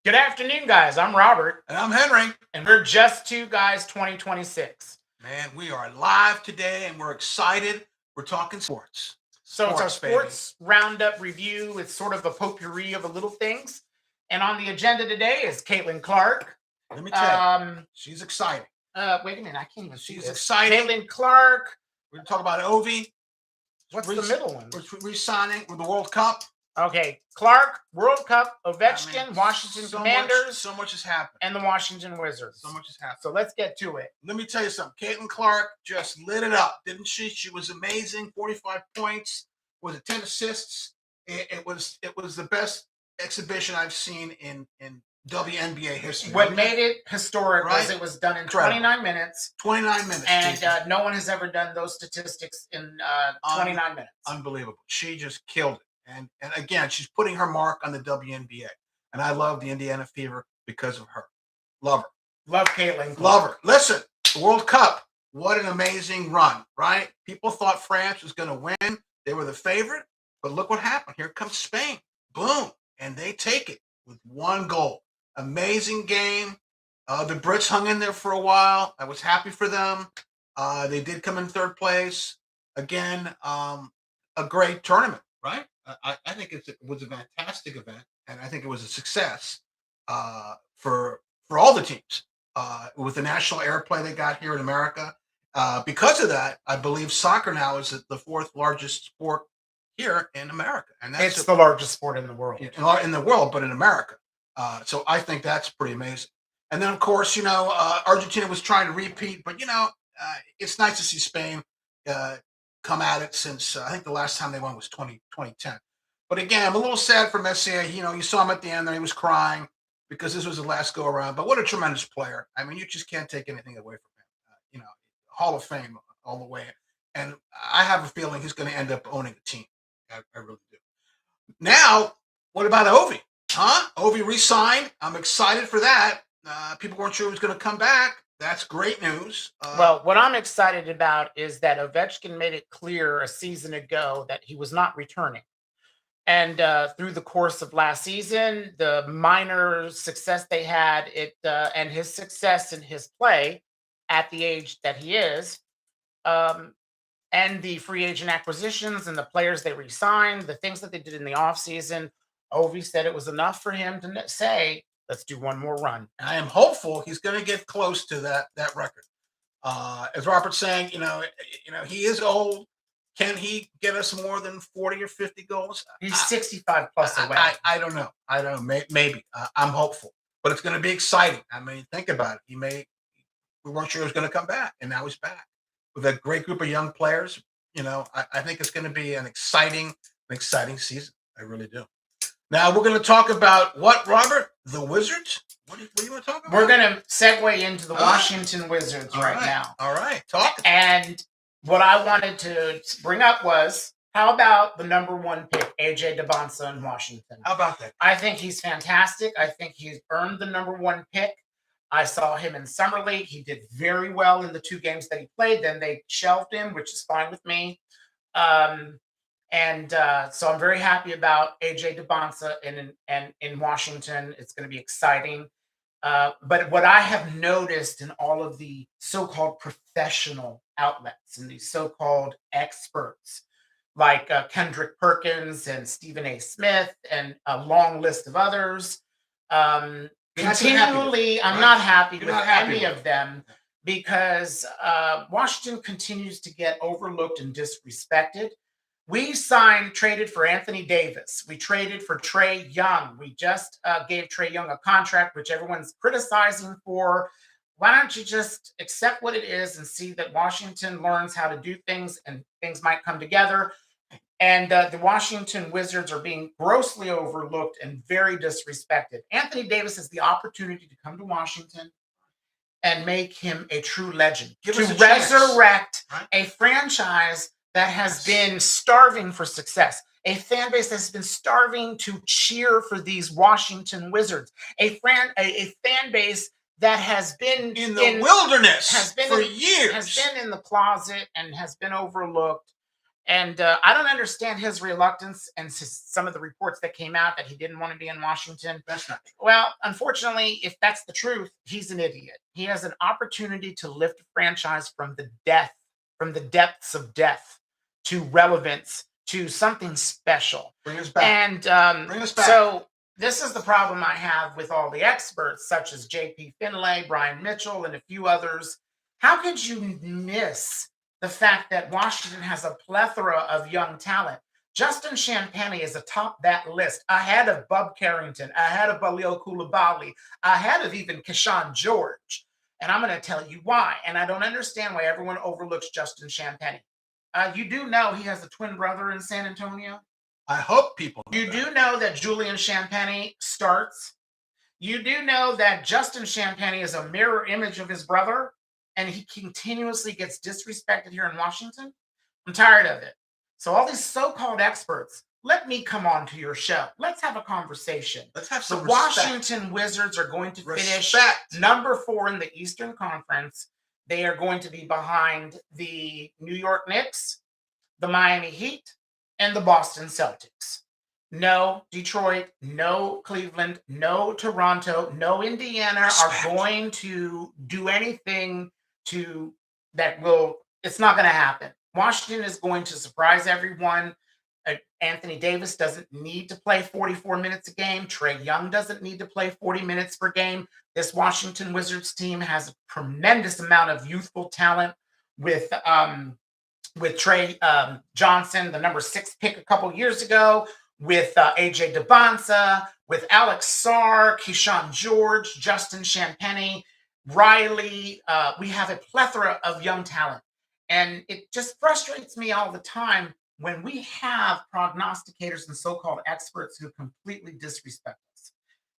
Good afternoon, guys. I'm Robert, And I'm Henry. and we're Just Two Guys 2026. Man, we are live today and we're excited. We're talking sports. So it's our Sports, baby. sports roundup review. It's sort of a potpourri of a little things. And on the agenda today is Caitlin Clark. Let me tell you, she's exciting. Wait a minute, I can't even see She's this. exciting. Caitlin Clark. We're going to talk about Ovi. What's the middle one? We're re-signing with the World Cup. Okay, Clark, World Cup, Ovechkin, Washington Commanders. So much has happened. And the Washington Wizards. So much has happened. So let's get to it. Let me tell you something. Caitlin Clark just lit it up, didn't she? She was amazing. 45 points. Was it 10 assists? It was the best exhibition I've seen in WNBA history. What made it historic was it was done in 29 minutes. 29 minutes. And no one has ever done those statistics in 29 minutes. Unbelievable. She just killed it. And again, she's putting her mark on the WNBA. And I love the Indiana Fever because of her. Love her. Love Caitlin. Love her. Listen, the World Cup, what an amazing run, right? People thought France was going to win. They were the favorite. But look what happened. Here comes Spain. Boom. And they take it with one goal. Amazing game. The Brits hung in there for a while. I was happy for them. They did come in third place. Again, a great tournament, right? I think it was a fantastic event, and I think it was a success for all the teams. With the national airplay they got here in America. Because of that, I believe soccer now is the fourth largest sport here in America. And it's the largest sport in the world. In the world, but in America. So I think that's pretty amazing. And then, of course, Argentina was trying to repeat, but, it's nice to see Spain come at it since I think the last time they won was 2010. But again, I'm a little sad for Messi. You saw him at the end there. He was crying because this was the last go around. But what a tremendous player. I mean, you just can't take anything away from him. Hall of Fame all the way. And I have a feeling he's going to end up owning a team. I really do. Now, what about Ovi? Ovi re-signed. I'm excited for that. People weren't sure he was going to come back. That's great news. Well, what I'm excited about is that Ovechkin made it clear a season ago that he was not returning. And through the course of last season, the minor success they had, and his success in his play at the age that he is, and the free agent acquisitions and the players they re-signed, the things that they did in the offseason, Ovi said it was enough for him to say, let's do one more run. And I am hopeful he's going to get close to that record. As Robert's saying, he is old. Can he get us more than 40 or 50 goals? He's 65 plus away. I don't know. I don't know. Maybe. I'm hopeful. But it's going to be exciting. I mean, think about it. We weren't sure he was going to come back, and now he's back with a great group of young players. I think it's going to be an exciting season. I really do. Now we're going to talk about what, Robert? The Wizards? What do you want to talk about? We're going to segue into the Washington Wizards right now. All right. Talk. And what I wanted to bring up was, how about the number one pick, AJ Debonsa in Washington? How about that? I think he's fantastic. I think he's earned the number one pick. I saw him in Summer League. He did very well in the 2 games that he played. Then they shelved him, which is fine with me. So I'm very happy about AJ Debonsa in Washington. It's going to be exciting. But what I have noticed in all of the so-called professional outlets and these so-called experts like Kendrick Perkins and Stephen A. Smith and a long list of others, continually, I'm not happy with any of them because Washington continues to get overlooked and disrespected. We traded for Anthony Davis. We traded for Trae Young. We just gave Trae Young a contract, which everyone's criticizing for. Why don't you just accept what it is and see that Washington learns how to do things and things might come together? And the Washington Wizards are being grossly overlooked and very disrespected. Anthony Davis has the opportunity to come to Washington and make him a true legend, to resurrect a franchise that has been starving for success, a fan base that's been starving to cheer for these Washington Wizards, a fan base that has been in the wilderness for years, has been in the closet and has been overlooked. And I don't understand his reluctance and some of the reports that came out that he didn't want to be in Washington. That's not true. Well, unfortunately, if that's the truth, he's an idiot. He has an opportunity to lift a franchise from the depths of death to relevance to something special. Bring us back. And Bring us back. so this is the problem I have with all the experts, such as J.P. Finlay, Brian Mitchell, and a few others. How could you miss the fact that Washington has a plethora of young talent? Justin Champagnie is atop that list, ahead of Bub Carrington, ahead of Balil Coulibaly, ahead of even Keyshawn George. And I'm going to tell you why. And I don't understand why everyone overlooks Justin Champagnie. You do know he has a twin brother in San Antonio? I hope people know You that. do know that Julian Champagnie starts? You do know that Justin Champagnie is a mirror image of his brother, and he continuously gets disrespected here in Washington? I'm tired of it. So all these so-called experts, let me come on to your show. Let's have a conversation. Let's have The some respect. Washington Wizards are going to finish Respect. number 4 in the Eastern Conference. They are going to be behind the New York Knicks, the Miami Heat, and the Boston Celtics. No Detroit, no Cleveland, no Toronto, no Indiana Respect. are going to do anything to that will, it's not going to happen. Washington is going to surprise everyone. Anthony Davis doesn't need to play 44 minutes a game. Trae Young doesn't need to play 40 minutes per game. This Washington Wizards team has a tremendous amount of youthful talent with Trey Johnson, the number 6 pick a couple years ago, with AJ DeBonsa, with Alex Sarr, Keyshawn George, Justin Champagnie, Riley. We have a plethora of young talent. And it just frustrates me all the time when we have prognosticators and so-called experts who completely disrespect us.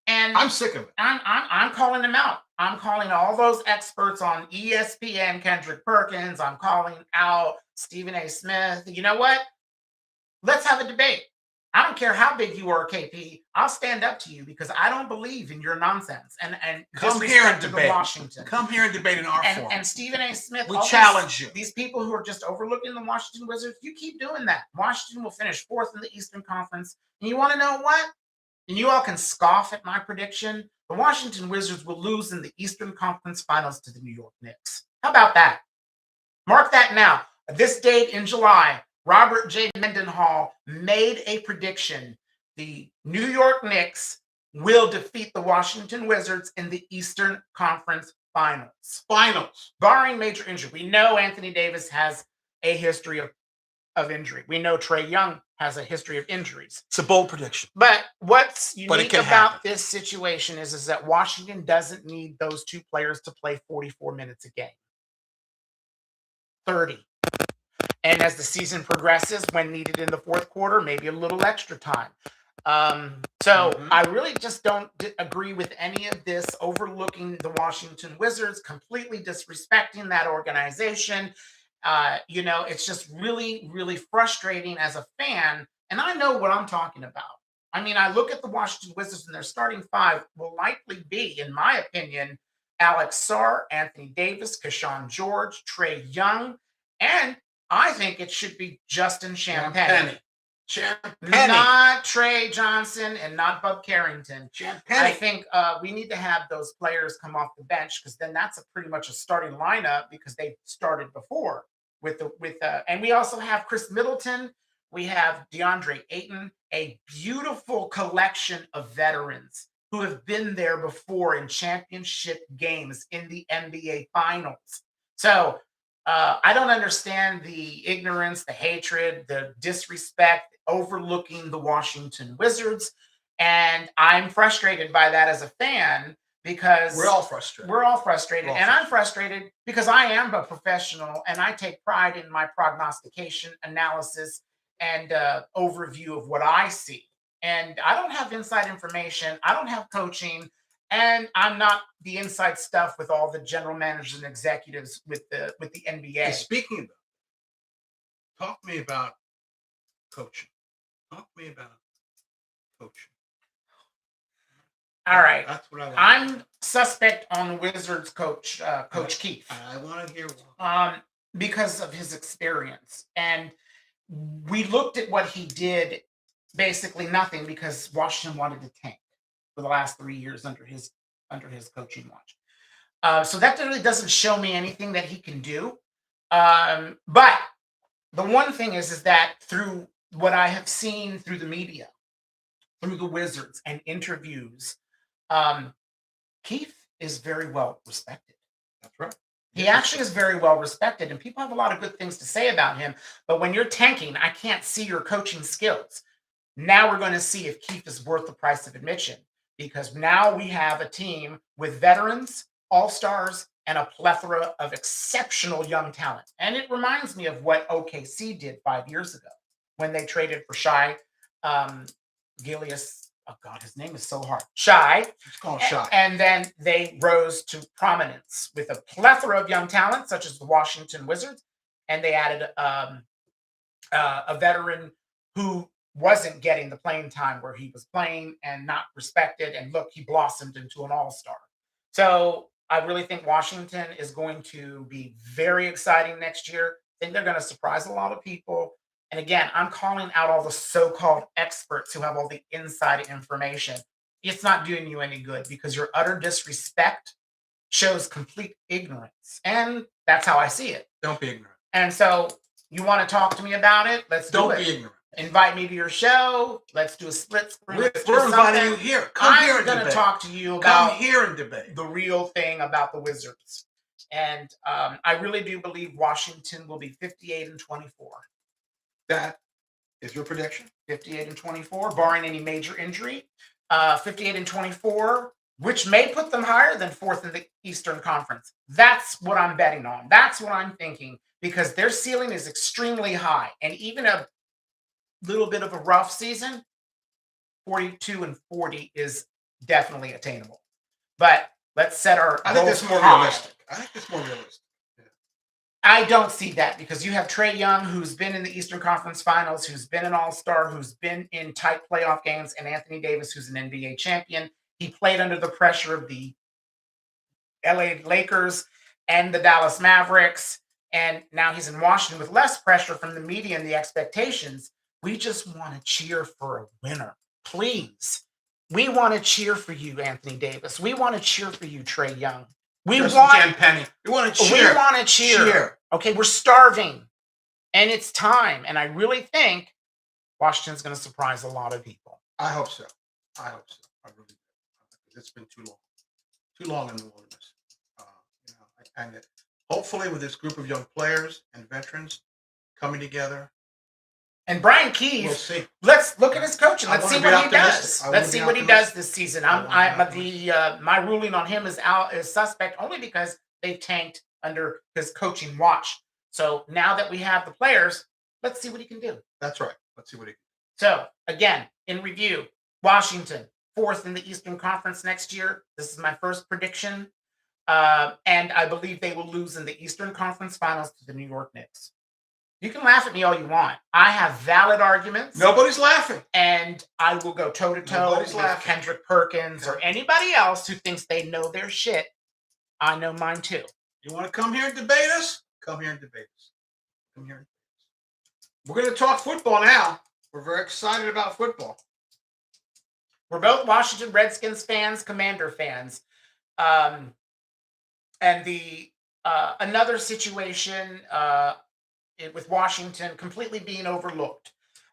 And I'm sick of it. I'm calling them out. I'm calling all those experts on ESPN, Kendrick Perkins. I'm calling out Stephen A. Smith. You know what? Let's have a debate. I don't care how big you are, KP. I'll stand up to you because I don't believe in your nonsense. And Come here and disrespect to debate. Washington. Come here and debate in our forum. And Stephen A. Smith, We all challenge you. These people who are just overlooking the Washington Wizards, you keep doing that. Washington will finish 4th in the Eastern Conference. And you want to know what? And you all can scoff at my prediction. The Washington Wizards will lose in the Eastern Conference Finals to the New York Knicks. How about that? Mark that now. This date in July, Robert J. Mendenhall made a prediction. The New York Knicks will defeat the Washington Wizards in the Eastern Conference Finals. Barring major injury. We know Anthony Davis has a history of injury. We know Trae Young has a history of injuries. It's a bold prediction. But what's unique can about happen. this situation is that Washington doesn't need those 2 players to play 44 minutes a game. 30. And as the season progresses, when needed in the 4th quarter, maybe a little extra time. I really just don't agree with any of this, overlooking the Washington Wizards, completely disrespecting that organization. It's just really, really frustrating as a fan. And I know what I'm talking about. I mean, I look at the Washington Wizards and their starting 5 will likely be, in my opinion, Alex Sarr, Anthony Davis, Keyshawn George, Trae Young, and I think it should be Justin Champagnie. Not Trey Johnson and not Bub Carrington. I think we need to have those players come off the bench because then that's pretty much a starting lineup because they started before and we also have Chris Middleton. We have DeAndre Ayton, a beautiful collection of veterans who have been there before in championship games in the NBA Finals. So I don't understand the ignorance, the hatred, the disrespect, overlooking the Washington Wizards. And I'm frustrated by that as a fan because we're all frustrated. I'm frustrated because I am a professional and I take pride in my prognostication, analysis, and overview of what I see. And I don't have inside information. I don't have coaching. And I'm not the inside stuff with all the general managers and executives with the NBA. Hey, speaking of that, talk to me about coaching. All right. That's what I'm suspect on Wizards coach, Coach Keith. I want to hear why. Because of his experience. And we looked at what he did, basically nothing, because Washington wanted to tank for the last 3 years under his coaching watch. So that really doesn't show me anything that he can do. But the one thing is that through what I have seen through the media, through the Wizards and interviews, Keith is very well respected. That's right. He actually is very well respected, and people have a lot of good things to say about him. But when you're tanking, I can't see your coaching skills. Now we're going to see if Keith is worth the price of admission, because now we have a team with veterans, all-stars, and a plethora of exceptional young talent. And it reminds me of what OKC did 5 years ago when they traded for Shai Gilius. Oh God, his name is so hard. Shai. It's called Shai. And then they rose to prominence with a plethora of young talent, such as the Washington Wizards. And they added a veteran who wasn't getting the playing time where he was playing and not respected. And look, he blossomed into an all-star. So I really think Washington is going to be very exciting next year. I think they're going to surprise a lot of people. And again, I'm calling out all the so-called experts who have all the inside information. It's not doing you any good, because your utter disrespect shows complete ignorance. And that's how I see it. Don't be ignorant. And so you want to talk to me about it? Let's do it. Don't be ignorant. Invite me to your show. Let's do a split screen. We're inviting you here. Come here and debate. I'm going to talk to you about Come here and debate the real thing about the Wizards. And I really do believe Washington will be 58-24. That is your prediction? 58-24, barring any major injury. 58-24, which may put them higher than fourth in the Eastern Conference. That's what I'm betting on. That's what I'm thinking, because their ceiling is extremely high. And even a little bit of a rough season, 42-40 is definitely attainable. But let's set our I think goals that's more high. realistic. I think it's more realistic. I don't see that, because you have Trae Young, who's been in the Eastern Conference Finals, who's been an all-star, who's been in tight playoff games, and Anthony Davis, who's an NBA champion. He played under the pressure of the LA Lakers and the Dallas Mavericks, and now he's in Washington with less pressure from the media and the expectations. We just want to cheer for a winner. Please. We want to cheer for you, Anthony Davis. We want to cheer for you, Trae Young. We want to cheer. We want to cheer. Okay, we're starving, and it's time. And I really think Washington's going to surprise a lot of people. I hope so. I really do. It's been too long in the wilderness. And hopefully, with this group of young players and veterans coming together. And Brian Keys, we'll see. Let's look at his coaching. Let's see what he does. Let's see what he does this season. My ruling on him is suspect, only because they've tanked under his coaching watch. So now that we have the players, let's see what he can do. That's right. Let's see what he can do. So again, in review, Washington, fourth in the Eastern Conference next year. This is my first prediction. And I believe they will lose in the Eastern Conference Finals to the New York Knicks. You can laugh at me all you want. I have valid arguments. Nobody's laughing. And I will go toe-to-toe with Kendrick Perkins or anybody else who thinks they know their shit. I know mine too. You want to come here and debate us? Come here and debate us. Come here and debate us. We're going to talk football now. We're very excited about football. We're both Washington Redskins fans, Commander fans. And the another situation with Washington completely being overlooked.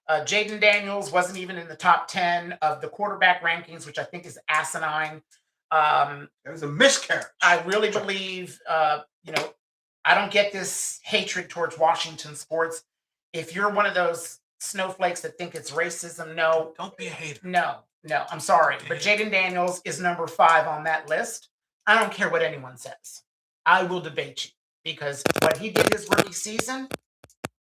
Jaden Daniels wasn't even in the top 10 of the quarterback rankings, which I think is asinine. It was a miscarriage. I really believe, I don't get this hatred towards Washington sports. If you're one of those snowflakes that think it's racism, no. Don't be a hater. No, I'm sorry. But Jaden Daniels is number 5 on that list. I don't care what anyone says. I will debate you, because what he did his rookie season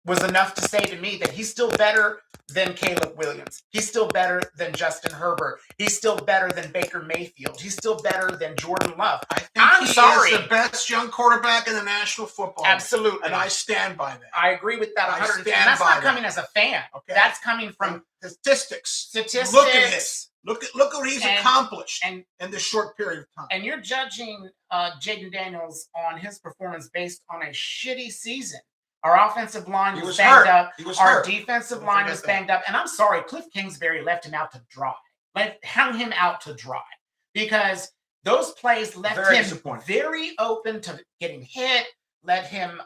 was enough to say to me that he's still better than Caleb Williams. He's still better than Justin Herbert. He's still better than Baker Mayfield. He's still better than Jordan Love. I'm sorry. He is the best young quarterback in the National Football League. Absolutely. And I stand by that. I agree with that 100%. And that's not coming as a fan. Okay. That's coming from statistics. Statistics. Look at this. Look what he's accomplished in this short period of time. And you're judging Jaden Daniels on his performance based on a shitty season. Our offensive line He was was banged hurt. up. He was Our hurt. defensive Don't line forget was that. banged up. And I'm sorry, Cliff Kingsbury left him out to dry. Hung him out to dry because those plays left Very him disappointing. very open to getting hit, let him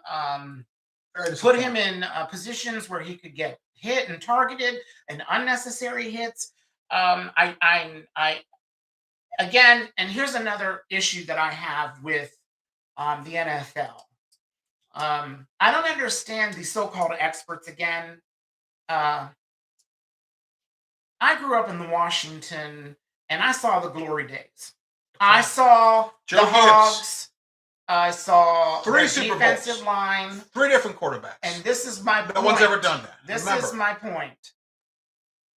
Very put disappointing. him in positions where he could get hit and targeted and unnecessary hits. I again, and here's another issue that I have with the NFL. I don't understand the so-called experts again. Uh, I grew up in the Washington, and I saw the glory days. I saw Joe the Gibbs. Hogs. I saw 3 the Super defensive Bowls. line. 3 different quarterbacks. And this is my point. No one's ever done that. This Remember. is my point.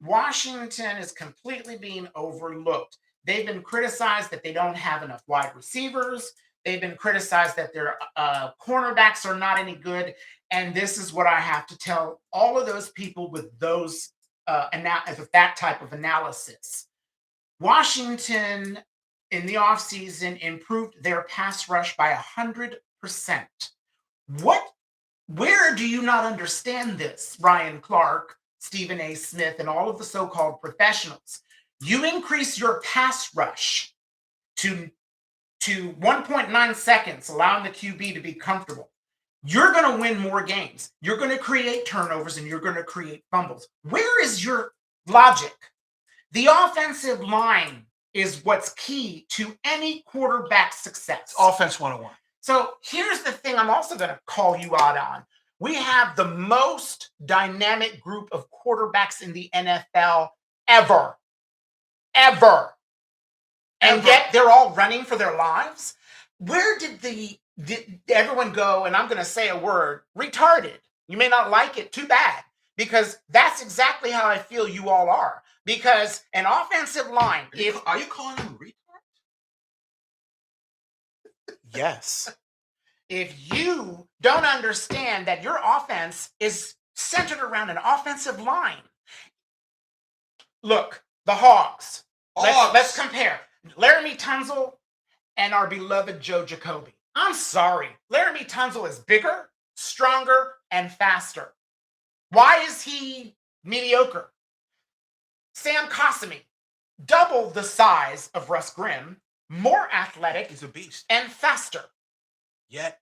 Washington is completely being overlooked. They've been criticized that they don't have enough wide receivers. They've been criticized that their cornerbacks are not any good. And this is what I have to tell all of those people with those with that type of analysis. Washington in the offseason improved their pass rush by 100%. Where do you not understand this, Ryan Clark, Stephen A. Smith, and all of the so-called professionals? You increase your pass rush to 1.9 seconds, allowing the QB to be comfortable. You're going to win more games. You're going to create turnovers and you're going to create fumbles. Where is your logic? The offensive line is what's key to any quarterback success. It's offense 101. So here's the thing I'm also going to call you out on. We have the most dynamic group of quarterbacks in the NFL ever. And yet they're all running for their lives. Where did everyone go? And I'm going to say a word, retarded. You may not like it, too bad, because that's exactly how I feel you all are. Because an offensive line, Are you calling them retards? Yes. If you don't understand that your offense is centered around an offensive line. Look, the Hogs. Let's compare. Laramie Tunsil and our beloved Joe Jacoby. I'm sorry. Laramie Tunsil is bigger, stronger, and faster. Why is he mediocre? Sam Cosimi, double the size of Russ Grimm, more athletic. He's a beast. And faster. Yet.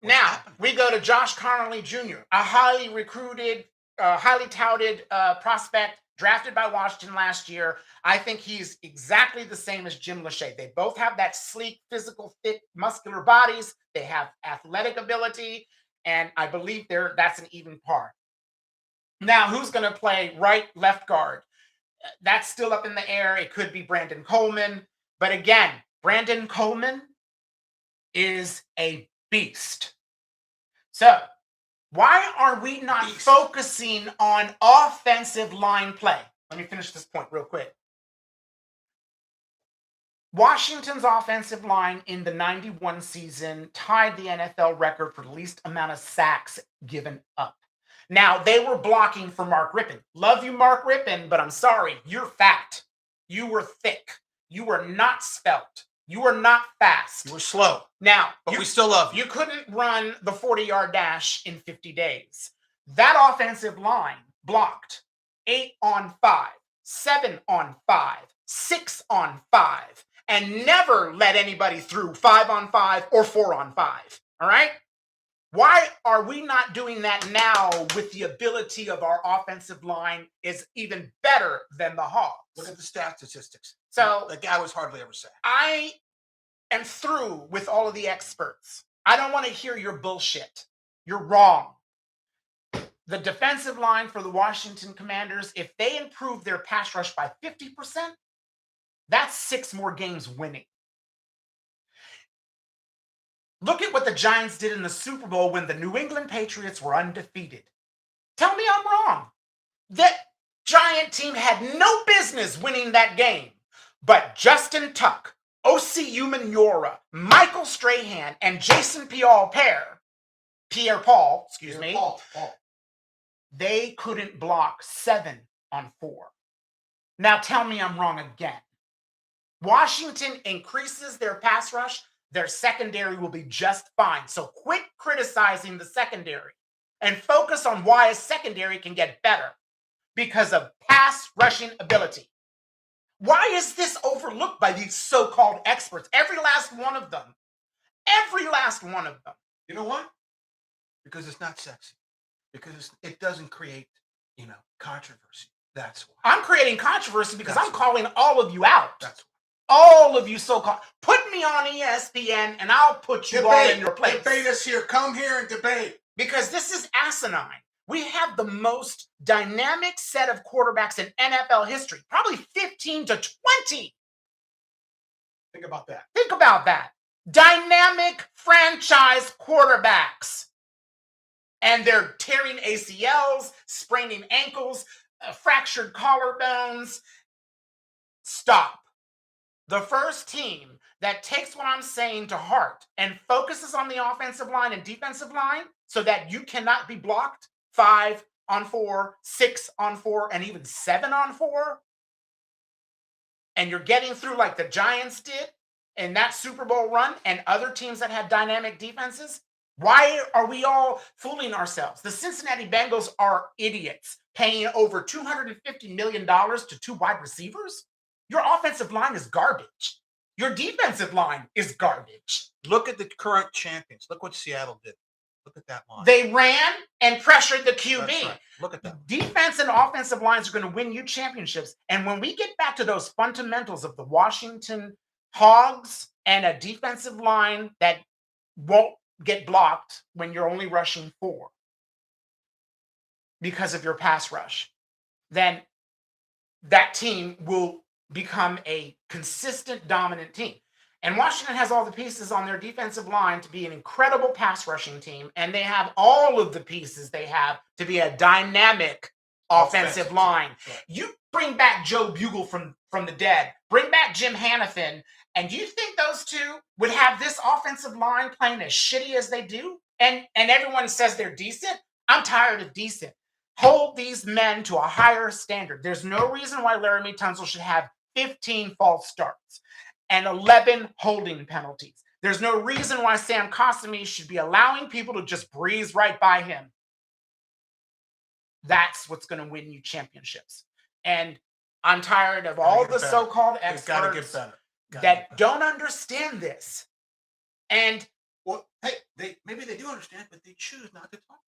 Now, we go to Josh Connolly Jr., a highly recruited, highly touted prospect drafted by Washington last year. I think he's exactly the same as Jim Lachey. They both have that sleek, physical, thick, muscular bodies. They have athletic ability, and I believe that's an even par. Now, who's going to play right, left guard? That's still up in the air. It could be Brandon Coleman. But again, Brandon Coleman is a beast. So, why are we not focusing on offensive line play? Let me finish this point real quick. Washington's offensive line in the 91 season tied the NFL record for the least amount of sacks given up. Now, they were blocking for Mark Rippon. Love you, Mark Rippon, but I'm sorry, you're fat. You were thick. You were not svelte. You were not fast. You were slow. Now, but we still love you. You couldn't run the 40-yard dash in 50 days. That offensive line blocked 8 on 5, 7 on 5, 6 on 5, and never let anybody through 5 on 5 or 4 on 5. All right? Why are we not doing that now with the ability of our offensive line is even better than the Hogs? Look at the statistics. So the guy was hardly ever sacked. I am through with all of the experts. I don't want to hear your bullshit. You're wrong. The defensive line for the Washington Commanders, if they improve their pass rush by 50%, that's 6 more games winning. Look at what the Giants did in the Super Bowl when the New England Patriots were undefeated. Tell me I'm wrong. That Giant team had no business winning that game. But Justin Tuck, O.C. Umenyiora, Michael Strahan, and Jason Pierre-Paul, they couldn't block 7 on 4. Now tell me I'm wrong again. Washington increases their pass rush. Their secondary will be just fine. So quit criticizing the secondary. and focus on why a secondary can get better because of pass rushing ability. Why is this overlooked by these so-called experts? Every last one of them. Every last one of them. You know what? Because it's not sexy. Because it doesn't create, controversy. That's why. I'm creating controversy because That's I'm calling all of you out. That's why. All of you so-called. Put me on ESPN and I'll put you all in your place. Debate us here. Come here and debate. Because this is asinine. We have the most dynamic set of quarterbacks in NFL history, probably 15 to 20. Think about that. Think about that. Dynamic franchise quarterbacks. And they're tearing ACLs, spraining ankles, fractured collarbones. Stop. The first team that takes what I'm saying to heart and focuses on the offensive line and defensive line so that you cannot be blocked 5 on 4, 6 on 4, and even 7 on 4, and you're getting through like the Giants did in that Super Bowl run and other teams that had dynamic defenses. Why are we all fooling ourselves? The Cincinnati Bengals are idiots paying over $250 million to 2 wide receivers. Your offensive line is garbage. Your defensive line is garbage. Look at the current champions. Look what Seattle did. Look at that line. They ran and pressured the QB. That's right. Look at that. Defense and offensive lines are going to win you championships. And when we get back to those fundamentals of the Washington Hogs and a defensive line that won't get blocked when you're only rushing 4 because of your pass rush, then that team will become a consistent, dominant team. And Washington has all the pieces on their defensive line to be an incredible pass rushing team. And they have all of the pieces they have to be a dynamic offensive line. Right. You bring back Joe Bugle from the dead, bring back Jim Hanifin, and you think those two would have this offensive line playing as shitty as they do? And everyone says they're decent? I'm tired of decent. Hold these men to a higher standard. There's no reason why Laramie Tunsil should have 15 false starts and 11 holding penalties. There's no reason why Sam Cosimi should be allowing people to just breeze right by him. That's what's going to win you championships. And I'm tired of all the so-called experts that don't understand this. And well, hey, maybe they do understand, but they choose not to talk.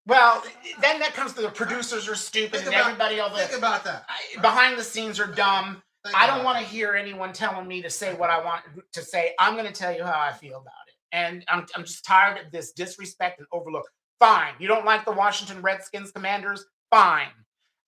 Well, then that comes to the producers are stupid and everybody else. Think about that. Behind the scenes are dumb. I don't want to hear anyone telling me to say what I want to say. I'm going to tell you how I feel about it. And I'm just tired of this disrespect and overlook. Fine. You don't like the Washington Redskins Commanders? Fine.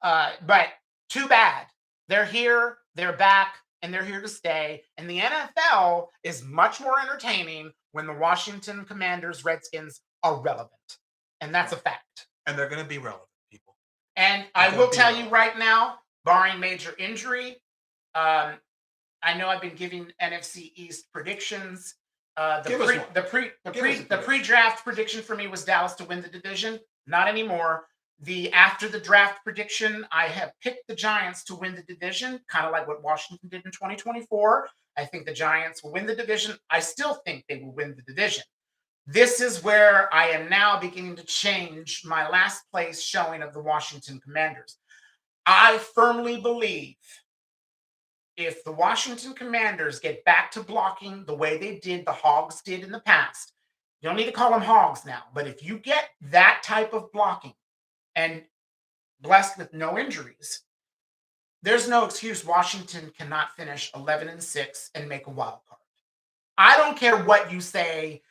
But too bad. They're here, they're back, and they're here to stay. And the NFL is much more entertaining when the Washington Commanders, Redskins are relevant. And that's a fact. And they're going to be relevant, people. And I will tell you right now, barring major injury, I know I've been giving NFC East predictions. The pre-draft prediction for me was Dallas to win the division. Not anymore. After the draft prediction, I have picked the Giants to win the division, kind of like what Washington did in 2024. I think the Giants will win the division. I still think they will win the division. This is where I am now beginning to change my last place showing of the Washington Commanders. I firmly believe if the Washington Commanders get back to blocking the way the Hogs did in the past, you don't need to call them Hogs now, but if you get that type of blocking and blessed with no injuries, there's no excuse Washington cannot finish 11-6 and make a wild card. I don't care what you say,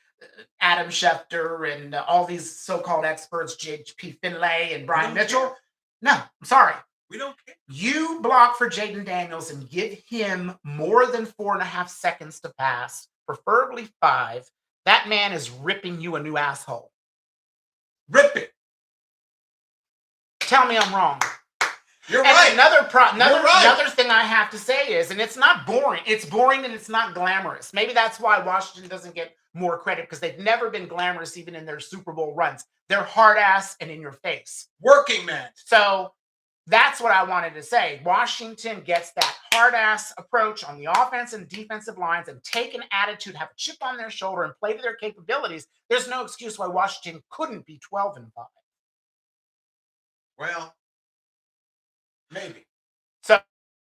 Adam Schefter and all these so-called experts, J.P. Finlay and Brian Mitchell. No, I'm sorry. We don't care. You block for Jaden Daniels and give him more than 4.5 seconds to pass, preferably 5. That man is ripping you a new asshole. Rip it. Tell me I'm wrong. You're right. Another thing I have to say is, and it's not boring. It's boring and it's not glamorous. Maybe that's why Washington doesn't get more credit because they've never been glamorous even in their Super Bowl runs. They're hard ass and in your face. Working men. So that's what I wanted to say. Washington gets that hard ass approach on the offense and defensive lines and take an attitude, have a chip on their shoulder and play to their capabilities. There's no excuse why Washington couldn't be 12-5. Well, maybe. So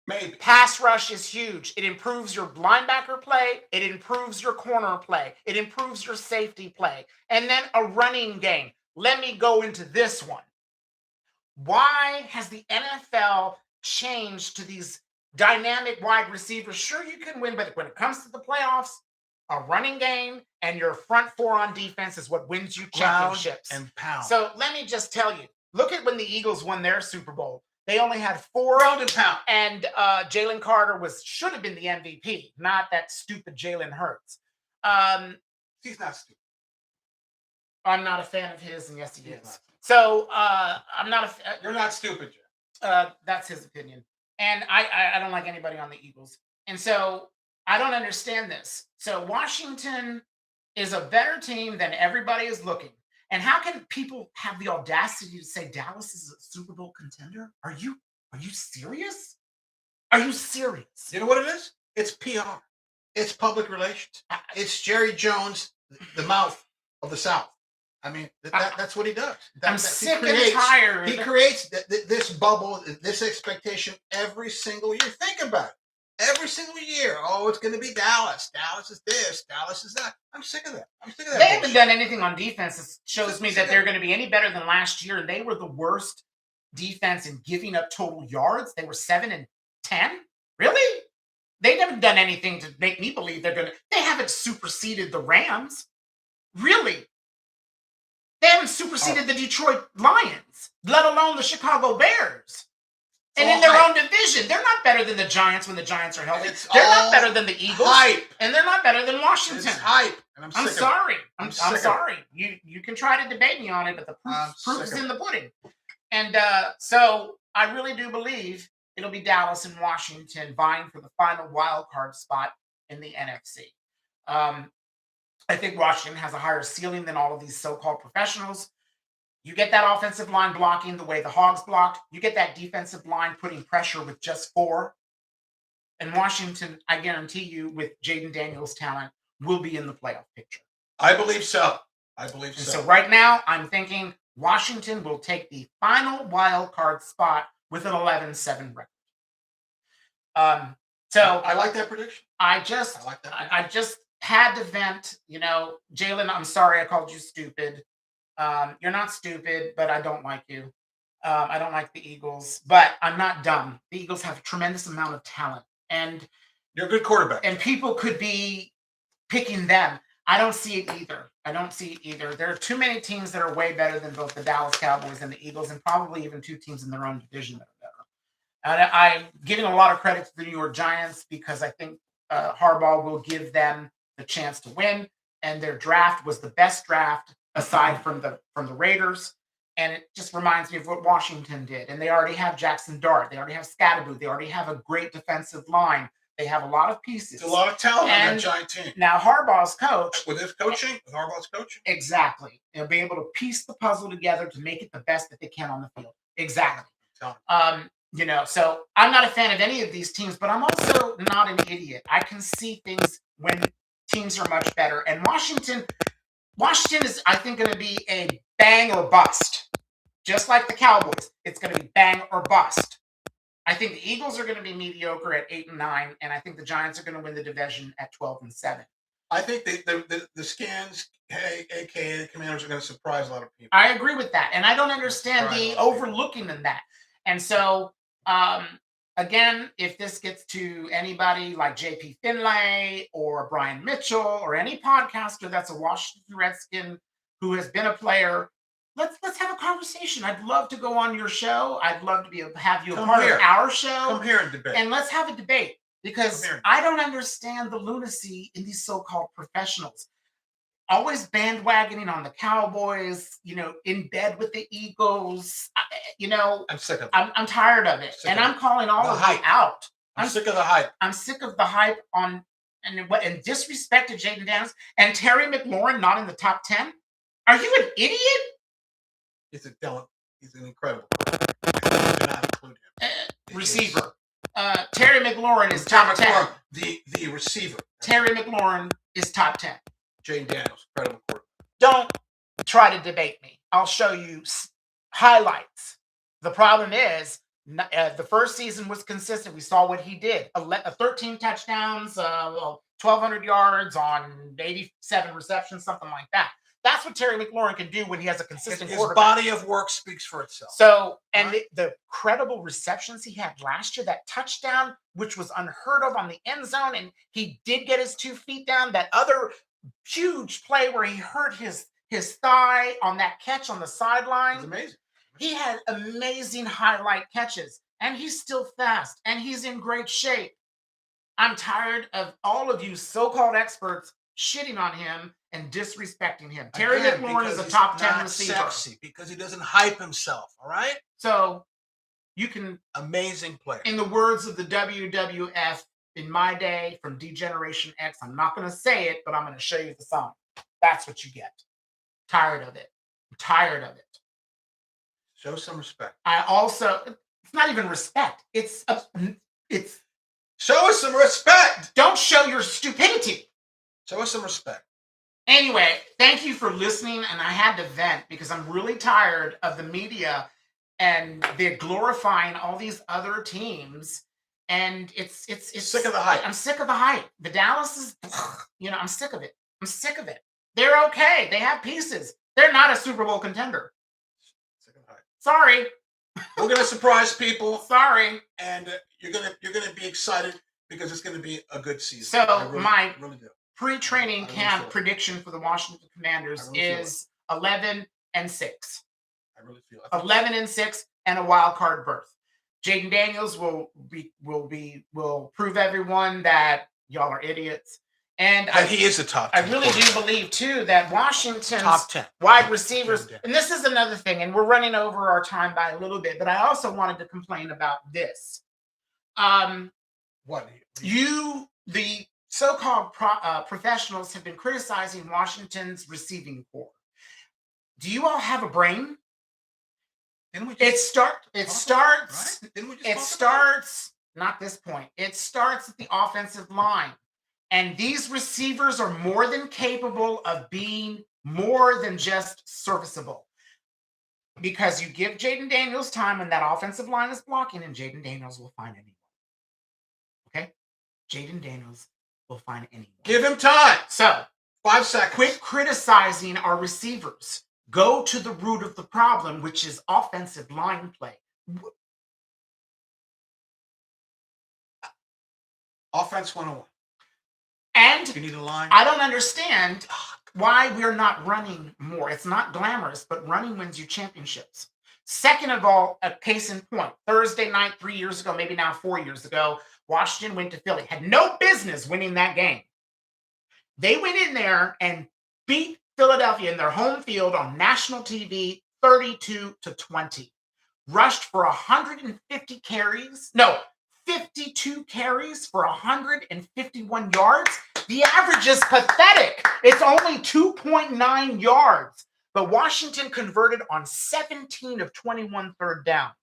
Maybe. pass rush is huge. It improves your linebacker play. It improves your corner play. It improves your safety play. And then a running game. Let me go into this one. Why has the NFL changed to these dynamic wide receivers? Sure, you can win, but when it comes to the playoffs, a running game and your front four on defense is what wins you Ground championships. and pound. So let me just tell you, look at when the Eagles won their Super Bowl. They only had 4 ground and pound. and Jalen Carter should have been the MVP, not that stupid Jalen Hurts. He's not stupid. I'm not a fan of his, and yes, he He's is. not. So I'm not a. You're not stupid, Jeff. That's his opinion, and I don't like anybody on the Eagles, and so I don't understand this. So Washington is a better team than everybody is looking. And how can people have the audacity to say Dallas is a Super Bowl contender? Are you serious? Are you serious? You know what it is? It's PR. It's public relations. It's Jerry Jones, the mouth of the South. I mean, that's what he does. I'm sick and tired. He creates this bubble, this expectation every single year. Think about it. Every single year. Oh, it's going to be Dallas. Dallas is this. Dallas is that. I'm sick of that. They haven't done anything on defense that shows me that they're going to be any better than last year. And they were the worst defense in giving up total yards. They were 7 and 10. Really? They haven't done anything to make me believe they're going to. They haven't superseded the Rams. Really? They haven't superseded the Detroit Lions, let alone the Chicago Bears. And in their own division, they're not better than the Giants when the Giants are healthy. They're not better than the Eagles. Hype. And they're not better than Washington. It's hype. And I'm sorry. I'm sorry. You can try to debate me on it, but the proof is in the pudding. And so I really do believe it'll be Dallas and Washington vying for the final wild card spot in the NFC. I think Washington has a higher ceiling than all of these so-called professionals. You get that offensive line blocking the way the Hogs blocked. You get that defensive line putting pressure with just 4. And Washington, I guarantee you, with Jaden Daniels' talent, will be in the playoff picture. I believe so. So right now, I'm thinking Washington will take the final wild card spot with an 11-7 record. So I like that prediction. I just had to vent. Jalen, I'm sorry I called you stupid. You're not stupid, but I don't like you. I don't like the Eagles, but I'm not dumb. The Eagles have a tremendous amount of talent, and you're a good quarterback. And people could be picking them. I don't see it either. There are too many teams that are way better than both the Dallas Cowboys and the Eagles, and probably even 2 teams in their own division that are better. And I'm giving a lot of credit to the New York Giants because I think Harbaugh will give them the chance to win, and their draft was the best draft aside from the Raiders. And it just reminds me of what Washington did. And they already have Jackson Dart. They already have Scatterbo. They already have a great defensive line. They have a lot of pieces. It's a lot of talent on that Giant team. Now Harbaugh's coach. With Harbaugh's coaching. Exactly. They'll be able to piece the puzzle together to make it the best that they can on the field. Exactly. So I'm not a fan of any of these teams, but I'm also not an idiot. I can see things when teams are much better. And Washington is, I think, going to be a bang or bust. Just like the Cowboys, it's going to be bang or bust. I think the Eagles are going to be mediocre at 8 and 9, and I think the Giants are going to win the division at 12 and 7. I think the Skins, aka the Commanders, are going to surprise a lot of people. I agree with that, and I don't understand the overlooking in that. And so, again, if this gets to anybody like JP Finlay or Brian Mitchell or any podcaster that's a Washington Redskin who has been a player, let's have a conversation. I'd love to go on your show. I'd love to have you a part of our show. Come here and debate. And let's have a debate because I don't understand the lunacy in these so-called professionals. Always bandwagoning on the Cowboys, in bed with the Eagles. I'm sick of it. I'm tired of it. And I'm calling all of you out. I'm sick of the hype. I'm sick of the hype and disrespect to Jaden Daniels and Terry McLaurin not in the top 10. Are you an idiot? He's an incredible player. Do not include him. Receiver. Terry McLaurin is top 10. The receiver. Terry McLaurin is top 10. Jaden Daniels, incredible quarterback. Don't try to debate me. I'll show you highlights The problem is, the first season was consistent. We saw what he did: 13 touchdowns, 1,200 yards on 87 receptions, something like that. That's what Terry McLaurin can do when he has a consistent His quarterback. body of work speaks for itself. So, and Right. the credible receptions he had last year, that touchdown, which was unheard of on the end zone, and he did get his 2 feet down. That other huge play where he hurt his thigh on that catch on the It's sideline. amazing. He had amazing highlight catches, and he's still fast, and he's in great shape. I'm tired of all of you so-called experts shitting on him and disrespecting him. Terry Again, McLaurin is because a he's top 10 not receiver. sexy, because he doesn't hype himself. All right. So you can, Amazing player. in the words of the WWF in my day from D-Generation X, I'm not going to say it, but I'm going to show you the song. That's what you get. Tired of it. I'm tired of it. Show some respect. I also, it's not even respect. It's Show us some respect. don't show your stupidity. Show us some respect. Anyway, thank you for listening. And I had to vent because I'm really tired of the media and they're glorifying all these other teams. And it's Sick of the hype. I'm sick of the hype. The Dallas is, I'm sick of it. I'm sick of it. They're okay. They have pieces. They're not a Super Bowl contender. Sick of the hype. Sorry. We're gonna surprise people, Sorry. and you're gonna be excited because it's gonna be a good season. So I really do. Pre-training I really camp feel it. prediction for the Washington Commanders I really feel is 11-6. I really feel it. 11-6 and a wild card berth. Jaden Daniels will prove everyone that y'all are idiots. And he is the top. I really do believe too that Washington's top 10 wide receivers, Jaden Daniels. and this is another thing, and we're running over our time by a little bit, but I also wanted to complain about this. What? The so-called professionals have been criticizing Washington's receiving corps. Do you all have a brain? Didn't we It just starts. right? Didn't we just It talk starts. Not this point. It starts at the offensive line, and these receivers are more than capable of being more than just serviceable. Because you give Jaden Daniels time, and that offensive line is blocking, and Jaden Daniels will find anyone. Okay, Jaden Daniels will find anyone. Give him time. So 5 seconds. quit criticizing our receivers. Go to the root of the problem, which is offensive line play. Offense 101. And You need a line. I don't understand why we're not running more. It's not glamorous, but running wins you championships. Second of all, a case in point, Thursday night, 3 years ago, maybe now 4 years ago, Washington went to Philly. Had no business winning that game. They went in there and beat Philadelphia in their home field on national TV 32-20. Rushed for 150 carries. No, 52 carries for 151 yards. The average is pathetic. It's only 2.9 yards. But Washington converted on 17 of 21 third downs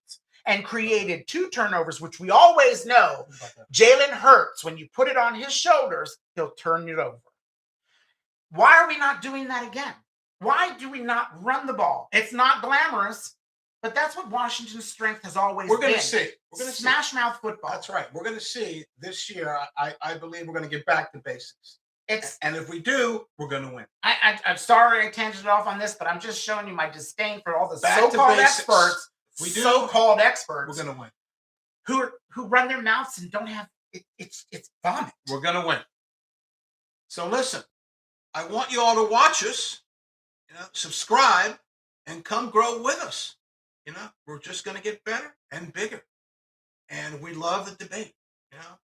and created 2 turnovers, which we always know Jalen Hurts, when you put it on his shoulders, he'll turn it over. Why are we not doing that again? Why do we not run the ball? It's not glamorous, but that's what Washington's strength has always been. We're going to see. We're going to Smash mouth football. That's right. We're going to see this year. I believe we're going to get back to basics. And if we do, we're going to win. I'm sorry I tangented off on this, but I'm just showing you my disdain for all the Back to so-called basics. experts. We do. So-called experts. We're going to win. Who run their mouths and don't have it's vomit. We're going to win. So listen, I want you all to watch us, subscribe, and come grow with us. We're just going to get better and bigger. And we love the debate.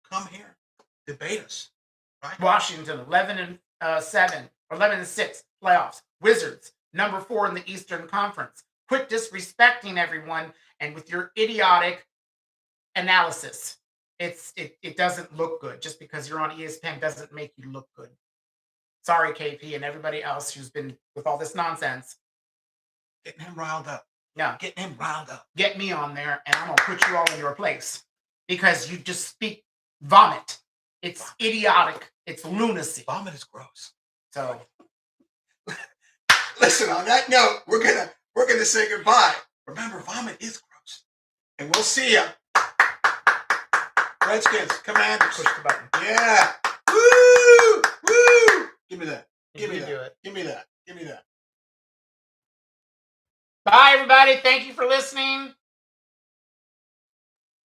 Come here, debate us. Right? Washington 11-7, 11-6 playoffs. Wizards number 4 in the Eastern Conference. Quit disrespecting everyone and with your idiotic analysis. It doesn't look good. Just because you're on ESPN doesn't make you look good. Sorry, KP and everybody else who's been with all this nonsense. Getting him riled up. Yeah, getting him riled up. Get me on there, and I'm gonna put you all in your place because you just speak vomit. It's idiotic. It's lunacy. Vomit is gross. So, listen. On that note, we're gonna say goodbye. Remember, vomit is gross. And we'll see ya. Redskins, Commanders. Push the button. Yeah. Woo! Woo! Give me that. Give me You that. do it. Give me that. Give me that. Bye, everybody. Thank you for listening.